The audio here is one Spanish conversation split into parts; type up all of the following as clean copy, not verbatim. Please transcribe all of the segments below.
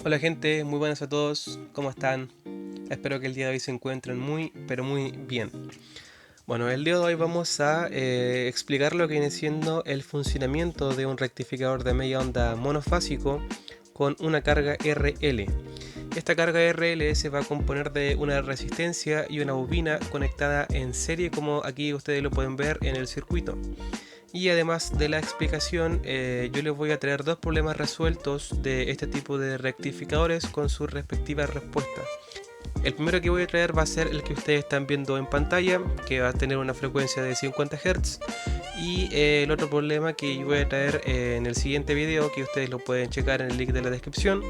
Hola gente, muy buenas a todos, ¿cómo están? Espero que el día de hoy se encuentren muy, pero muy bien. Bueno, el día de hoy vamos a explicar lo que viene siendo el funcionamiento de un rectificador de media onda monofásico con una carga RL. Esta carga RL se va a componer de una resistencia y una bobina conectada en serie, como aquí ustedes lo pueden ver en el circuito. Y además de la explicación, yo les voy a traer dos problemas resueltos de este tipo de rectificadores con sus respectivas respuestas. El primero que voy a traer va a ser el que ustedes están viendo en pantalla, que va a tener una frecuencia de 50 Hz. Y el otro problema que yo voy a traer en el siguiente video, que ustedes lo pueden checar en el link de la descripción,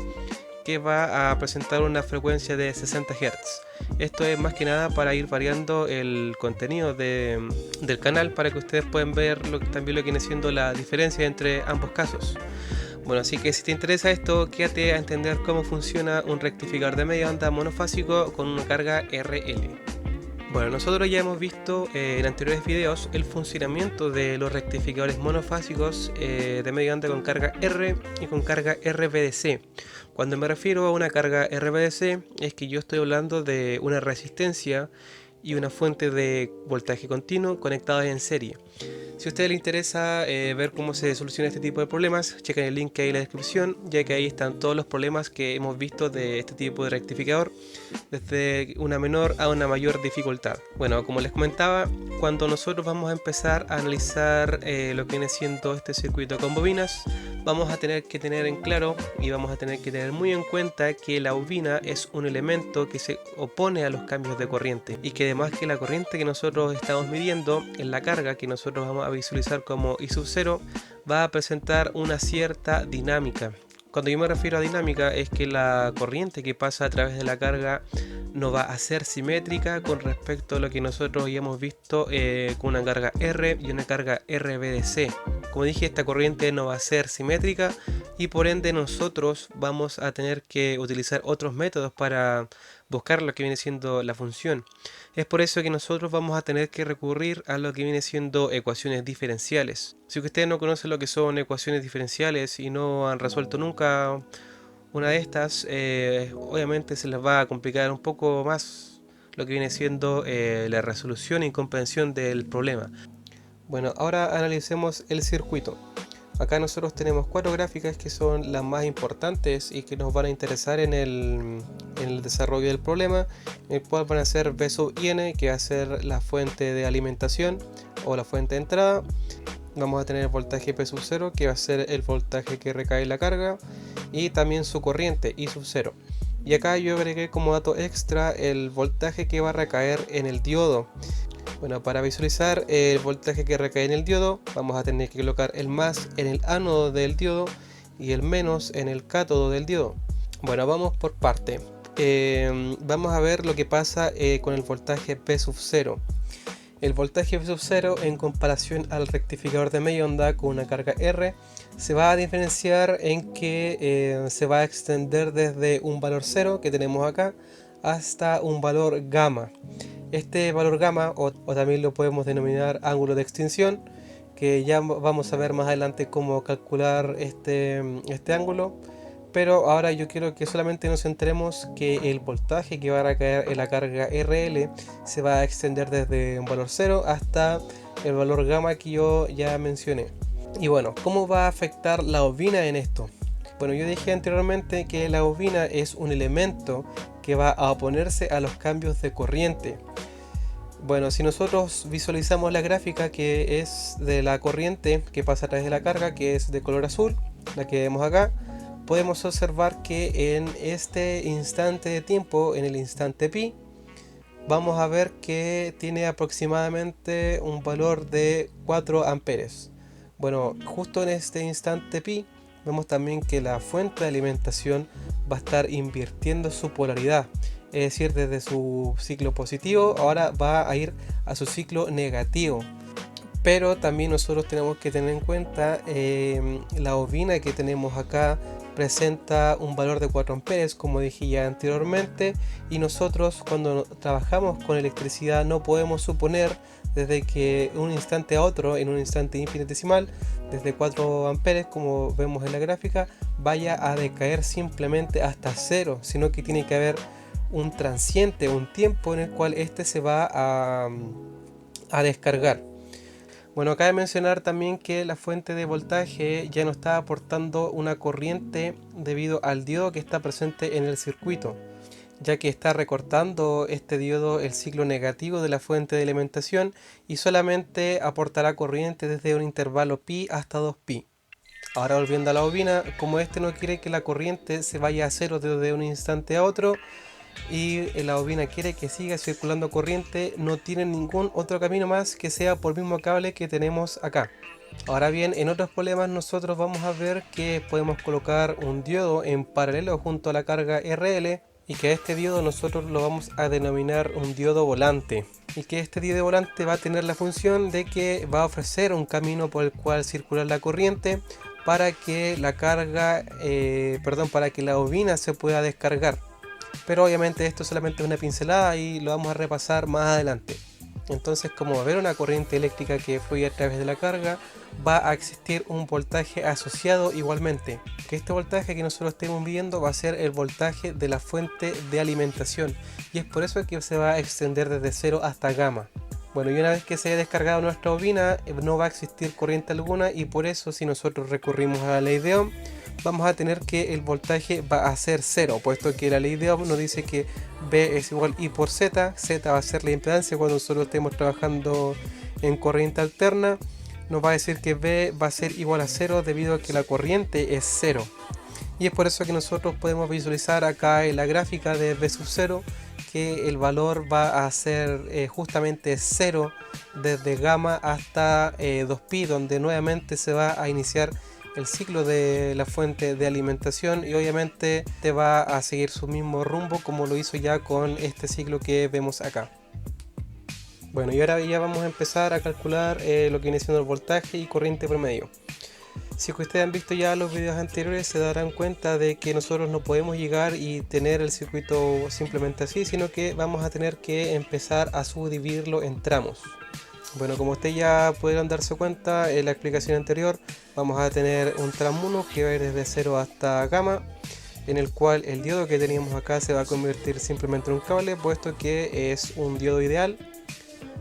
que va a presentar una frecuencia de 60 Hz. Esto es más que nada para ir variando el contenido del canal, para que ustedes puedan ver también lo que viene siendo la diferencia entre ambos casos. Bueno, así que si te interesa esto, quédate a entender cómo funciona un rectificador de media onda monofásico con una carga RL. Bueno, nosotros ya hemos visto en anteriores videos el funcionamiento de los rectificadores monofásicos de media onda con carga R y con carga RVDC. Cuando me refiero a una carga RVDC es que yo estoy hablando de una resistencia y una fuente de voltaje continuo conectadas en serie. Si a ustedes les interesa ver cómo se soluciona este tipo de problemas, chequen el link que hay en la descripción, ya que ahí están todos los problemas que hemos visto de este tipo de rectificador, desde una menor a una mayor dificultad. Bueno, como les comentaba, cuando nosotros vamos a empezar a analizar lo que viene siendo este circuito con bobinas, vamos a tener que tener en claro y vamos a tener que tener muy en cuenta que la bobina es un elemento que se opone a los cambios de corriente, y que además que la corriente que nosotros estamos midiendo en la carga que nosotros vamos a visualizar como I sub 0 va a presentar una cierta dinámica. Cuando yo me refiero a dinámica es que la corriente que pasa a través de la carga no va a ser simétrica con respecto a lo que nosotros ya hemos visto con una carga R y una carga RVDC. Como dije, esta corriente no va a ser simétrica y por ende nosotros vamos a tener que utilizar otros métodos para buscar lo que viene siendo la función. Es por eso que nosotros vamos a tener que recurrir a lo que viene siendo ecuaciones diferenciales. Si ustedes no conocen lo que son ecuaciones diferenciales y no han resuelto nunca una de estas, obviamente se les va a complicar un poco más lo que viene siendo la resolución y comprensión del problema. Bueno, ahora analicemos el circuito. Acá nosotros tenemos cuatro gráficas que son las más importantes y que nos van a interesar en el desarrollo del problema, el cual van a ser V sub IN, que va a ser la fuente de alimentación o la fuente de entrada. Vamos a tener el voltaje P sub 0, que va a ser el voltaje que recae en la carga, y también su corriente I sub 0. Y acá yo agregué como dato extra el voltaje que va a recaer en el diodo. Bueno, para visualizar el voltaje que recae en el diodo, vamos a tener que colocar el más en el ánodo del diodo y el menos en el cátodo del diodo. Bueno, vamos por parte. Vamos a ver lo que pasa con el voltaje P sub 0. El voltaje P sub 0 en comparación al rectificador de media onda con una carga R se va a diferenciar en que se va a extender desde un valor 0 que tenemos acá hasta un valor gamma. Este valor gamma, o también lo podemos denominar ángulo de extinción, que ya vamos a ver más adelante cómo calcular este ángulo, pero ahora yo quiero que solamente nos centremos que el voltaje que va a caer en la carga RL se va a extender desde un valor 0 hasta el valor gamma que yo ya mencioné. Y bueno, ¿cómo va a afectar la bobina en esto? Bueno, yo dije anteriormente que la bobina es un elemento que va a oponerse a los cambios de corriente. Bueno, si nosotros visualizamos la gráfica que es de la corriente que pasa a través de la carga, que es de color azul, la que vemos acá, podemos observar que en este instante de tiempo, en el instante pi, vamos a ver que tiene aproximadamente un valor de 4 amperes. Bueno, justo en este instante pi, vemos también que la fuente de alimentación va a estar invirtiendo su polaridad. Es decir, desde su ciclo positivo ahora va a ir a su ciclo negativo. Pero también nosotros tenemos que tener en cuenta la bobina que tenemos acá, presenta un valor de 4 amperes, como dije ya anteriormente, y nosotros cuando trabajamos con electricidad no podemos suponer desde que un instante a otro, en un instante infinitesimal, desde 4 amperes, como vemos en la gráfica, vaya a decaer simplemente hasta cero, sino que tiene que haber un transiente, un tiempo en el cual este se va a descargar. Bueno, cabe mencionar también que la fuente de voltaje ya no está aportando una corriente debido al diodo que está presente en el circuito, ya que está recortando este diodo el ciclo negativo de la fuente de alimentación y solamente aportará corriente desde un intervalo pi hasta 2pi. Ahora volviendo a la bobina, como este no quiere que la corriente se vaya a cero desde un instante a otro, y la bobina quiere que siga circulando corriente, no tiene ningún otro camino más que sea por el mismo cable que tenemos acá. Ahora bien, en otros problemas nosotros vamos a ver que podemos colocar un diodo en paralelo junto a la carga RL, y que este diodo nosotros lo vamos a denominar un diodo volante, y que este diodo volante va a tener la función de que va a ofrecer un camino por el cual circular la corriente para que la carga, para que la bobina se pueda descargar. Pero obviamente esto solamente es una pincelada y lo vamos a repasar más adelante. Entonces, como va a haber una corriente eléctrica que fluye a través de la carga, va a existir un voltaje asociado igualmente. Que este voltaje que nosotros estemos viendo va a ser el voltaje de la fuente de alimentación, y es por eso que se va a extender desde 0 hasta gamma. Bueno, y una vez que se haya descargado nuestra bobina, no va a existir corriente alguna, y por eso si nosotros recurrimos a la ley de Ohm, vamos a tener que el voltaje va a ser 0, puesto que la ley de Ohm nos dice que B es igual I por Z. Z va a ser la impedancia cuando nosotros estemos trabajando en corriente alterna. Nos va a decir que B va a ser igual a 0 debido a que la corriente es 0. Y es por eso que nosotros podemos visualizar acá en la gráfica de B sub 0 que el valor va a ser justamente 0 desde gamma hasta 2pi, donde nuevamente se va a iniciar el ciclo de la fuente de alimentación, y obviamente te va a seguir su mismo rumbo como lo hizo ya con este ciclo que vemos acá. Bueno, y ahora ya vamos a empezar a calcular lo que viene siendo el voltaje y corriente promedio. Si ustedes han visto ya los videos anteriores, se darán cuenta de que nosotros no podemos llegar y tener el circuito simplemente así, sino que vamos a tener que empezar a subdividirlo en tramos. Bueno, como ustedes ya pudieron darse cuenta en la explicación anterior, vamos a tener un tramo 1 que va a ir desde 0 hasta gamma, en el cual el diodo que teníamos acá se va a convertir simplemente en un cable, puesto que es un diodo ideal,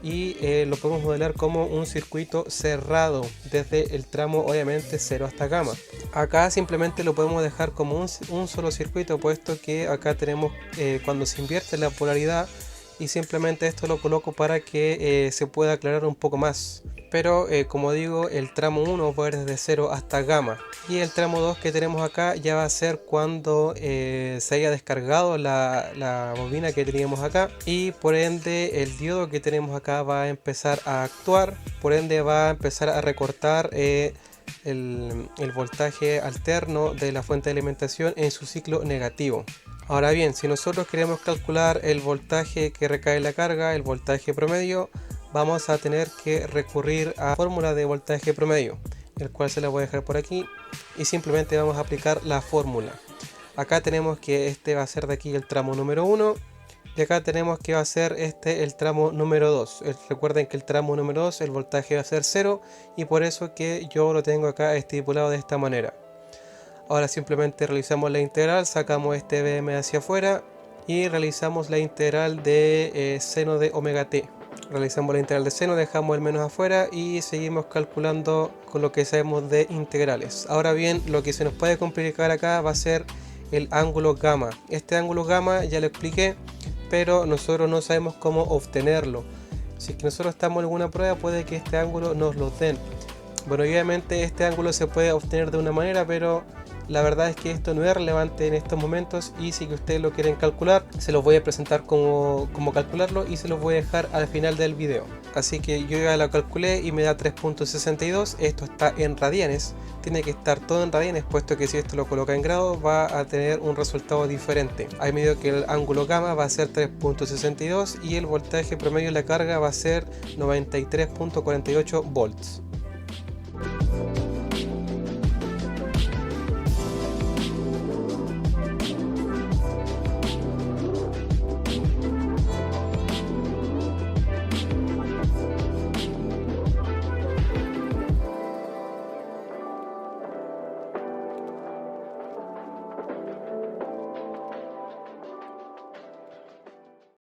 y lo podemos modelar como un circuito cerrado desde el tramo obviamente 0 hasta gamma. Acá simplemente lo podemos dejar como un solo circuito, puesto que acá tenemos cuando se invierte la polaridad, y simplemente esto lo coloco para que se pueda aclarar un poco más. Pero como digo, el tramo 1 va a ir desde 0 hasta gamma, y el tramo 2 que tenemos acá ya va a ser cuando se haya descargado la bobina que teníamos acá, y por ende el diodo que tenemos acá va a empezar a actuar, por ende va a empezar a recortar el voltaje alterno de la fuente de alimentación en su ciclo negativo. Ahora bien, si nosotros queremos calcular el voltaje que recae en la carga, el voltaje promedio, vamos a tener que recurrir a la fórmula de voltaje promedio, el cual se la voy a dejar por aquí, y simplemente vamos a aplicar la fórmula. Acá tenemos que este va a ser de aquí el tramo número 1, y acá tenemos que va a ser este el tramo número 2. Recuerden que el tramo número 2 el voltaje va a ser 0, y por eso que yo lo tengo acá estipulado de esta manera. Ahora simplemente realizamos la integral, sacamos este BM hacia afuera y realizamos la integral de seno de omega t. Realizamos la integral de seno, dejamos el menos afuera y seguimos calculando con lo que sabemos de integrales. Ahora bien, lo que se nos puede complicar acá va a ser el ángulo gamma. Este ángulo gamma ya lo expliqué, pero nosotros no sabemos cómo obtenerlo. Si es que nosotros estamos en alguna prueba, puede que este ángulo nos lo den. Bueno, obviamente este ángulo se puede obtener de una manera, pero la verdad es que esto no es relevante en estos momentos, y si que ustedes lo quieren calcular, se los voy a presentar cómo calcularlo, y se los voy a dejar al final del video. Así que yo ya lo calculé y me da 3.62, esto está en radianes, tiene que estar todo en radianes, puesto que si esto lo coloca en grados va a tener un resultado diferente. Ahí me dio que el ángulo gamma va a ser 3.62 y el voltaje promedio de la carga va a ser 93.48 volts.